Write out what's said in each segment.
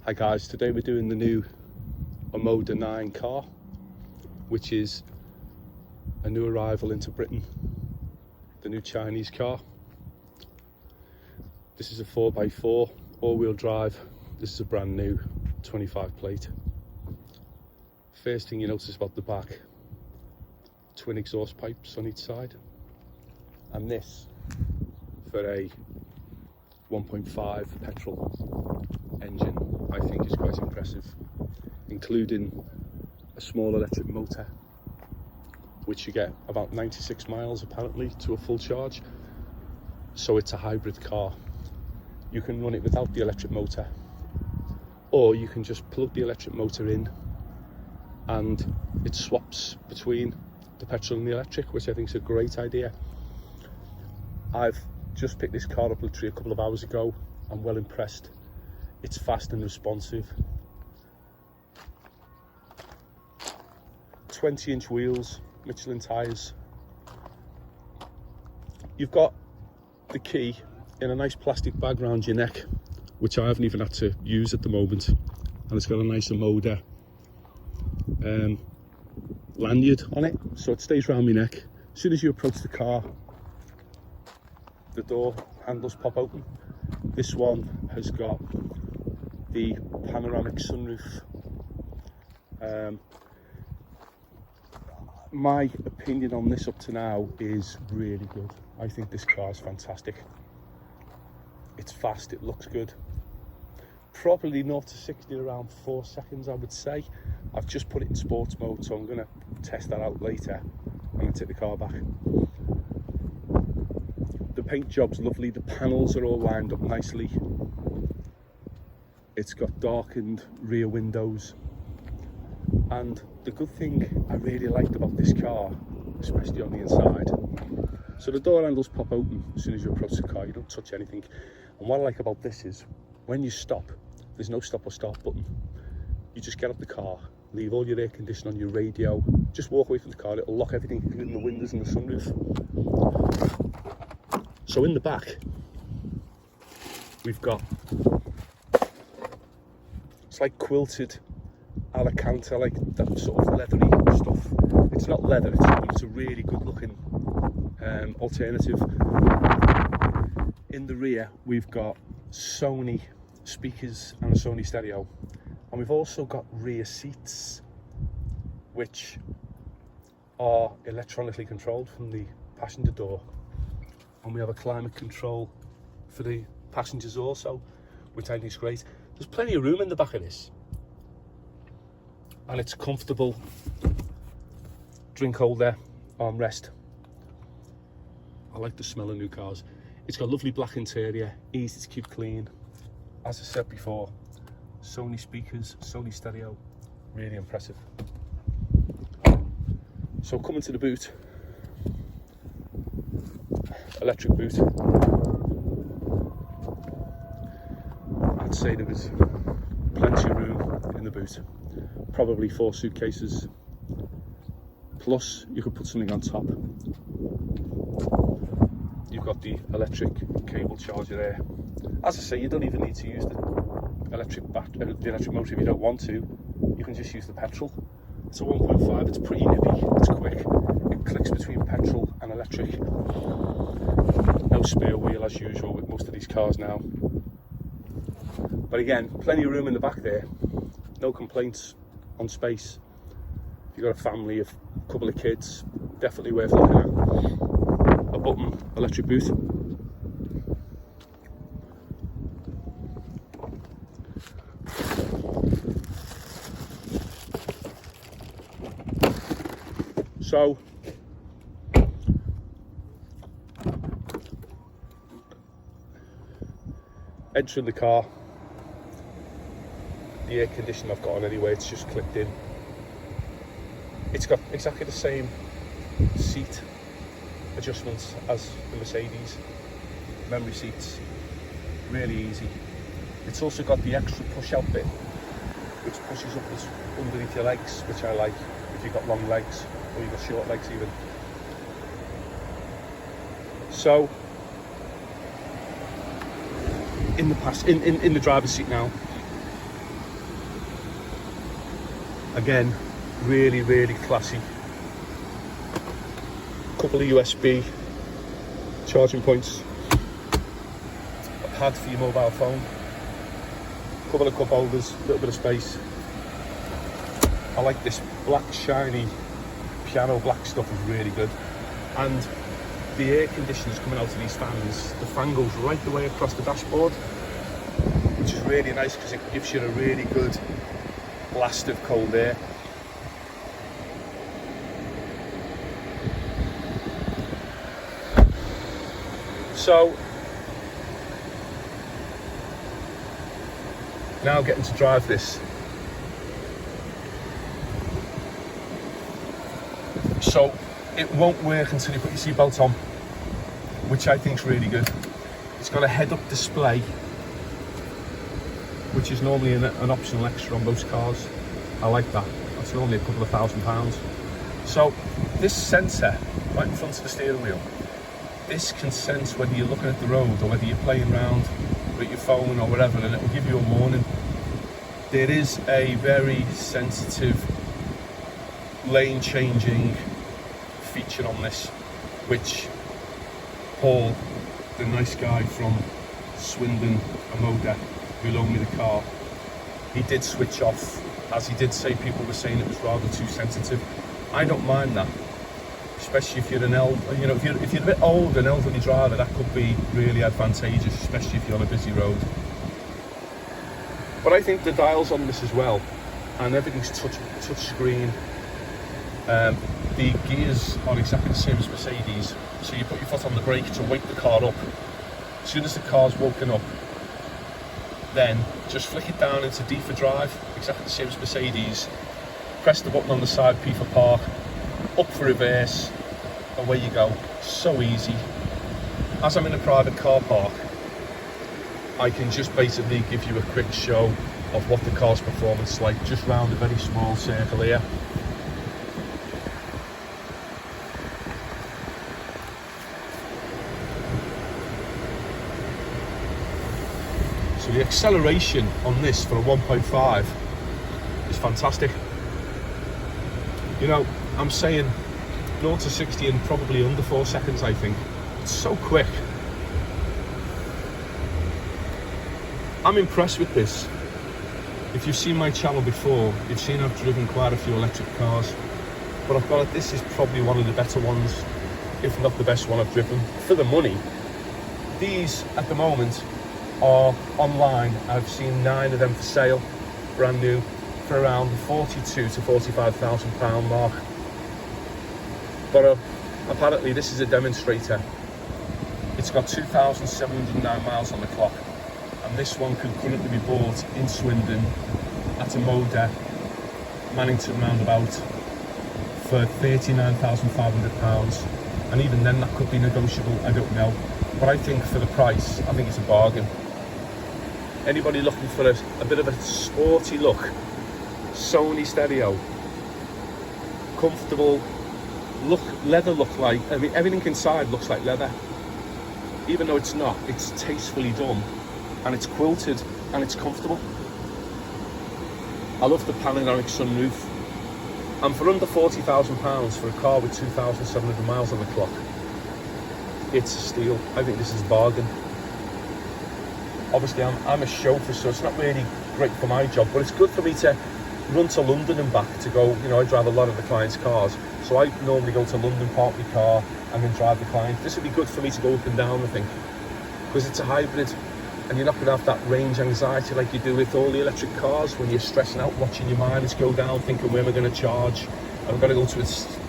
Hi guys, today we're doing the new Omoda 9 car, which is a new arrival into Britain, the new Chinese car. This is a 4x4 all-wheel drive. This is a brand new 25 plate. First thing you notice about the back, twin exhaust pipes on each side, and this for a 1.5 petrol engine I think is quite impressive, including a small electric motor, which you get about 96 miles apparently to a full charge. So it's a hybrid car. You can run it without the electric motor, or you can just plug the electric motor in and it swaps between the petrol and the electric, which I think is a great idea. I've just picked this car up literally a couple of hours ago. I'm well impressed. It's fast and responsive. 20-inch wheels, Michelin tyres. You've got the key in a nice plastic bag around your neck, which I haven't even had to use at the moment. And it's got a nice Omoda lanyard on it, so it stays around my neck. As soon as you approach the car, the door handles pop open. This one has got the panoramic sunroof. My opinion on this up to now is really good. I think this car is fantastic. It's fast, it looks good. Probably 0 to 60 around 4 seconds, I would say. I've just put it in sports mode, so I'm going to test that out later. I'm going to take the car back. The paint job's lovely, the panels are all lined up nicely. It's got darkened rear windows. And the good thing I really liked about this car, especially on the inside, so the door handles pop open as soon as you approach the car, you don't touch anything. And what I like about this is, when you stop, there's no stop or start button. You just get out the car, leave all your air conditioning on, your radio, just walk away from the car, it'll lock everything, including the windows and the sunroof. So in the back, we've got, it's like quilted Alicante, like that sort of leathery stuff. It's not leather, it's a really good looking alternative. In the rear, we've got Sony speakers and a Sony stereo. And we've also got rear seats, which are electronically controlled from the passenger door. And we have a climate control for the passengers also, which I think is great. There's plenty of room in the back of this. And it's comfortable. Drink holder, armrest. I like the smell of new cars. It's got lovely black interior, easy to keep clean. As I said before, Sony speakers, Sony stereo, really impressive. So coming to the boot, electric boot. I'd say there was plenty of room in the boot. Probably 4 suitcases. Plus, you could put something on top. You've got the electric cable charger there. As I say, you don't even need to use the electric motor if you don't want to. You can just use the petrol. It's a 1.5, it's pretty nippy, it's quick. It clicks between petrol and electric. No spare wheel as usual with most of these cars now. But again, plenty of room in the back there. No complaints on space. If you've got a family of a couple of kids, definitely worth looking at. A button electric boot. So entering the car, the air conditioning I've got on anyway, it's just clicked in. It's got exactly the same seat adjustments as the Mercedes. Memory seats, really easy. It's also got the extra push out bit, which pushes up this underneath your legs, which I like if you've got long legs or you've got short legs even. So in the driver's seat now, Again, really, really classy. Couple of USB charging points, a pad for your mobile phone, couple of cup holders, a little bit of space. I like this black shiny piano black stuff, is really good. And the air conditioners coming out of these fans, the fan goes right the way across the dashboard, which is really nice because it gives you a really good blast of cold air. So now getting to drive this. So it won't work until you put your seatbelt on, which I think is really good. It's got a head-up display, which is normally an optional extra on most cars. I like that. That's normally a couple of £1,000. So this sensor right in front of the steering wheel, this can sense whether you're looking at the road or whether you're playing around with your phone or whatever, and it will give you a warning. There is a very sensitive lane changing feature on this, which Paul, the nice guy from Swindon, Omoda, who loaned me the car, he did switch off, as he did say people were saying it was rather too sensitive. I don't mind that, especially if you're if you're a bit old, an elderly driver, that could be really advantageous, especially if you're on a busy road. But I think the dials on this as well, and everything's touch screen. The gears are exactly the same as Mercedes, so you put your foot on the brake to wake the car up. As soon as the car's woken up, then just flick it down into D for drive, exactly the same as Mercedes. Press the button on the side, P for park, up for reverse, away you go. So easy. As I'm in a private car park, I can just basically give you a quick show of what the car's performance is like, just round a very small circle here. So the acceleration on this for a 1.5 is fantastic. You know, I'm saying 0 to 60 in probably under 4 seconds, I think. It's so quick. I'm impressed with this. If you've seen my channel before, you've seen I've driven quite a few electric cars, but I've got it, this is probably one of the better ones, if not the best one I've driven. For the money, these at the moment are online. I've seen 9 of them for sale, brand new, for around the £42,000 to £45,000 mark. But apparently this is a demonstrator. It's got 2,709 miles on the clock, and this one can currently be bought in Swindon at Omoda, Mannington roundabout, for £39,500, and even then that could be negotiable, I don't know. But I think for the price, I think it's a bargain. Anybody looking for a bit of a sporty look, Sony stereo, comfortable look, leather look like, I mean everything inside looks like leather, even though it's not. It's tastefully done, and it's quilted, and it's comfortable. I love the panoramic sunroof, and for under £40,000 for a car with 2,700 miles on the clock, it's a steal. I think this is a bargain. Obviously I'm a chauffeur, so it's not really great for my job, but it's good for me to run to London and back to go, you know, I drive a lot of the clients' cars, so I normally go to London, park my car, and then drive the client. This would be good for me to go up and down, I think, because it's a hybrid, and you're not going to have that range anxiety like you do with all the electric cars, when you're stressing out, watching your mileage go down, thinking where am I going to charge, I'm going to go to a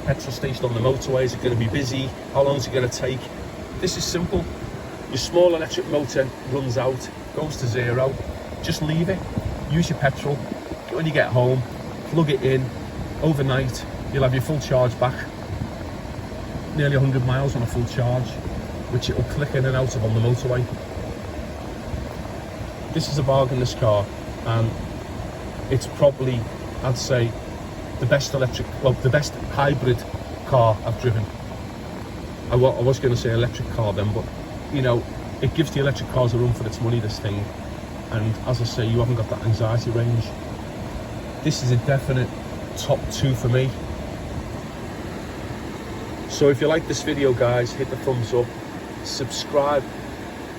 petrol station on the motorway, is it going to be busy, how long is it going to take? This is simple. Your small electric motor runs out, goes to zero, just leave it, use your petrol. When you get home, plug it in, overnight, you'll have your full charge back. Nearly 100 miles on a full charge, which it'll click in and out of on the motorway. This is a bargain, this car, and it's probably, I'd say, the best the best hybrid car I've driven. I was going to say electric car then, but you know, it gives the electric cars a run for its money, this thing. And as I say, you haven't got that anxiety range. This is a definite top 2 for me. So if you like this video, guys, hit the thumbs up, subscribe.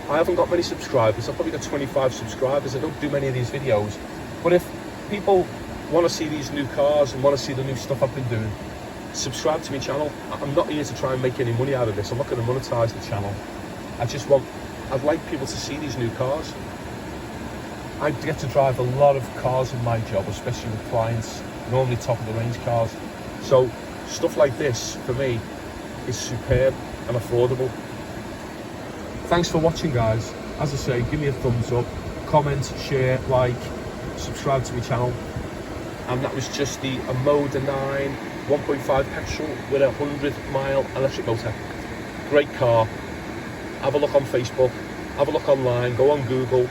I haven't got many subscribers. I've probably got 25 subscribers. I don't do many of these videos, but if people want to see these new cars and want to see the new stuff I've been doing, subscribe to my channel. I'm not here to try and make any money out of this. I'm not going to monetize the channel. I'd like people to see these new cars. I get to drive a lot of cars in my job, especially with clients, normally top of the range cars. So stuff like this, for me, is superb and affordable. Thanks for watching, guys. As I say, give me a thumbs up, comment, share, like, subscribe to my channel. And that was just the Omoda 9 1.5 petrol with a 100-mile electric motor. Great car. Have a look on Facebook, have a look online, go on Google.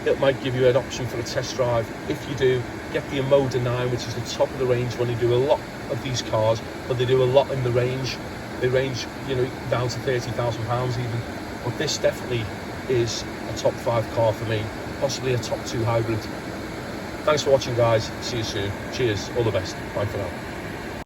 It might give you an option for a test drive. If you do, get the Omoda 9, which is the top of the range one. They do a lot of these cars, but they do a lot in the range. They range, you know, down to £30,000 even. But this definitely is a top 5 car for me, possibly a top 2 hybrid. Thanks for watching, guys. See you soon. Cheers. All the best. Bye for now.